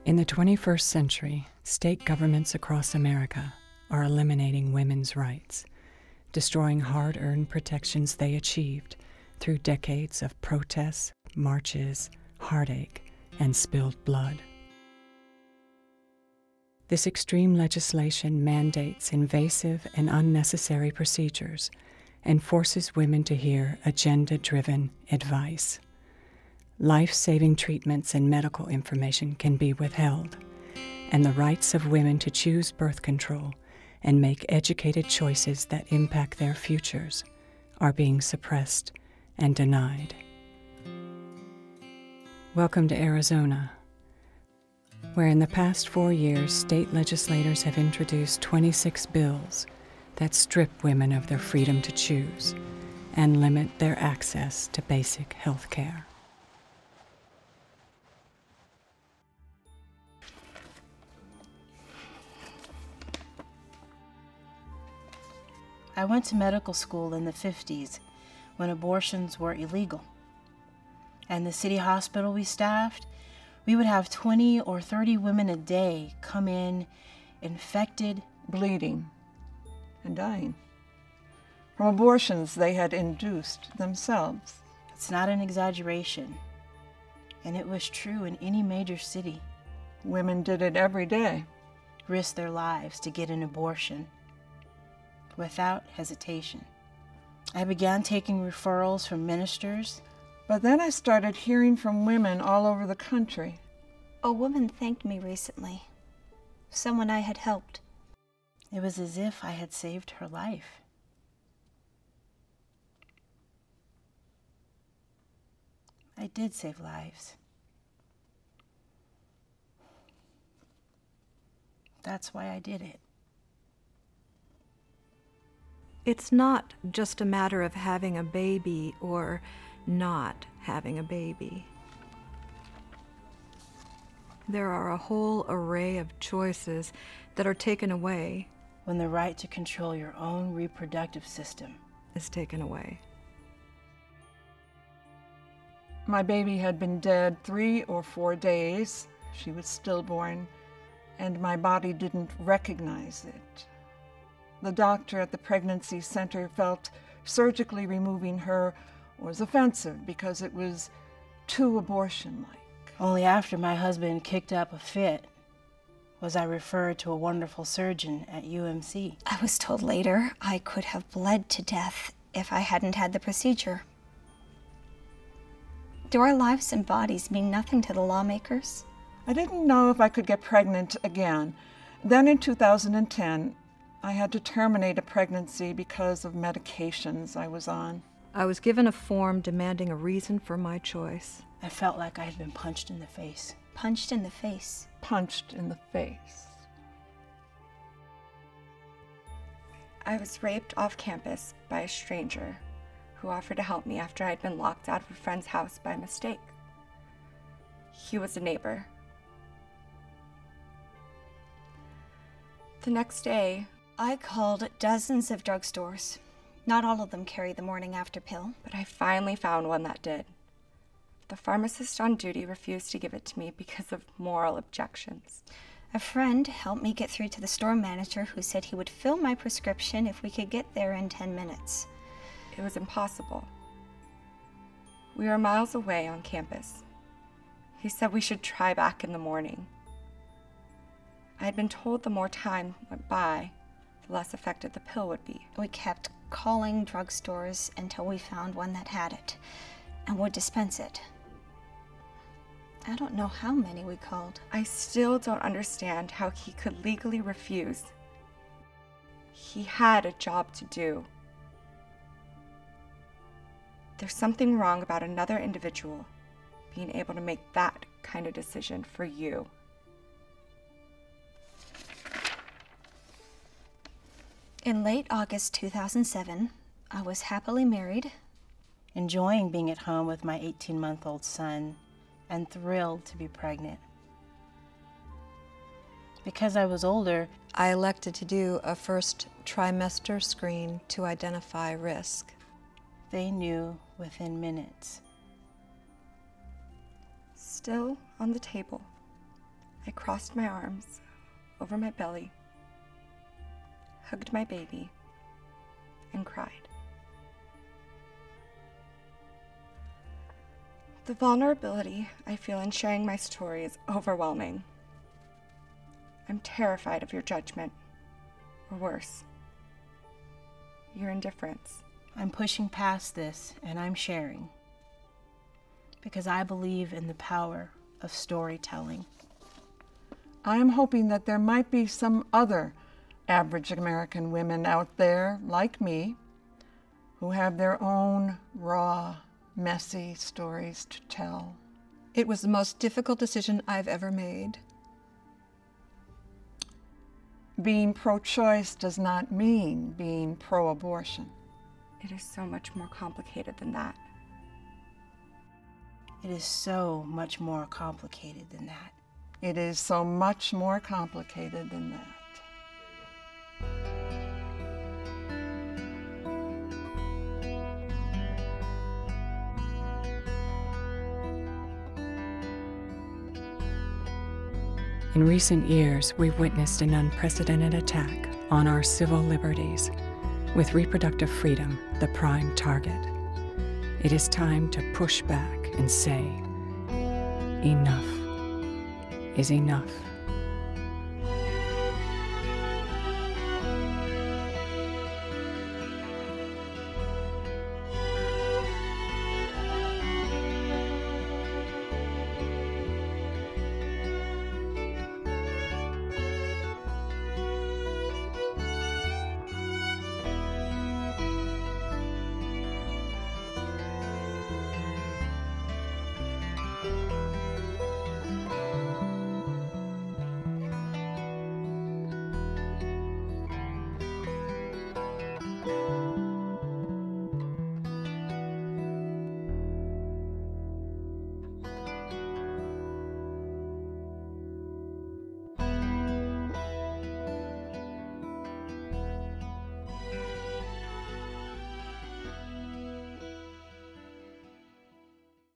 In the 21st century, state governments across America are eliminating women's rights, destroying hard-earned protections they achieved through decades of protests, marches, heartache, and spilled blood. This extreme legislation mandates invasive and unnecessary procedures and forces women to hear agenda-driven advice. Life-saving treatments and medical information can be withheld, and the rights of women to choose birth control and make educated choices that impact their futures are being suppressed and denied. Welcome to Arizona, where in the past 4 years, state legislators have introduced 26 bills that strip women of their freedom to choose and limit their access to basic health care. I went to medical school in the 50s when abortions were illegal. And the city hospital we staffed, we would have 20 or 30 women a day come in infected, bleeding, and dying from abortions they had induced themselves. It's not an exaggeration, and it was true in any major city. Women did it every day. Risked their lives to get an abortion without hesitation. I began taking referrals from ministers. But then I started hearing from women all over the country. A woman thanked me recently. Someone I had helped. It was as if I had saved her life. I did save lives. That's why I did it. It's not just a matter of having a baby or not having a baby. There are a whole array of choices that are taken away when the right to control your own reproductive system is taken away. My baby had been dead 3 or 4 days. She was stillborn, and my body didn't recognize it. The doctor at the pregnancy center felt surgically removing her was offensive because it was too abortion-like. Only after my husband kicked up a fit was I referred to a wonderful surgeon at UMC. I was told later I could have bled to death if I hadn't had the procedure. Do our lives and bodies mean nothing to the lawmakers? I didn't know if I could get pregnant again. Then in 2010, I had to terminate a pregnancy because of medications I was on. I was given a form demanding a reason for my choice. I felt like I had been punched in the face. Punched in the face. Punched in the face. I was raped off campus by a stranger who offered to help me after I'd been locked out of a friend's house by mistake. He was a neighbor. The next day, I called dozens of drugstores. Not all of them carry the morning after pill. But I finally found one that did. The pharmacist on duty refused to give it to me because of moral objections. A friend helped me get through to the store manager who said he would fill my prescription if we could get there in 10 minutes. It was impossible. We were miles away on campus. He said we should try back in the morning. I had been told the more time went by, the less effective the pill would be. We kept calling drugstores until we found one that had it and would dispense it. I don't know how many we called. I still don't understand how he could legally refuse. He had a job to do. There's something wrong about another individual being able to make that kind of decision for you. In late August 2007, I was happily married, enjoying being at home with my 18-month-old son, and thrilled to be pregnant. Because I was older, I elected to do a first trimester screen to identify risk. They knew within minutes. Still on the table, I crossed my arms over my belly, hugged my baby, and cried. The vulnerability I feel in sharing my story is overwhelming. I'm terrified of your judgment, or worse, your indifference. I'm pushing past this and I'm sharing because I believe in the power of storytelling. I am hoping that there might be some other average American women out there, like me, who have their own raw, messy stories to tell. It was the most difficult decision I've ever made. Being pro-choice does not mean being pro-abortion. It is so much more complicated than that. It is so much more complicated than that. It is so much more complicated than that. In recent years, we've witnessed an unprecedented attack on our civil liberties, with reproductive freedom the prime target. It is time to push back and say, enough is enough.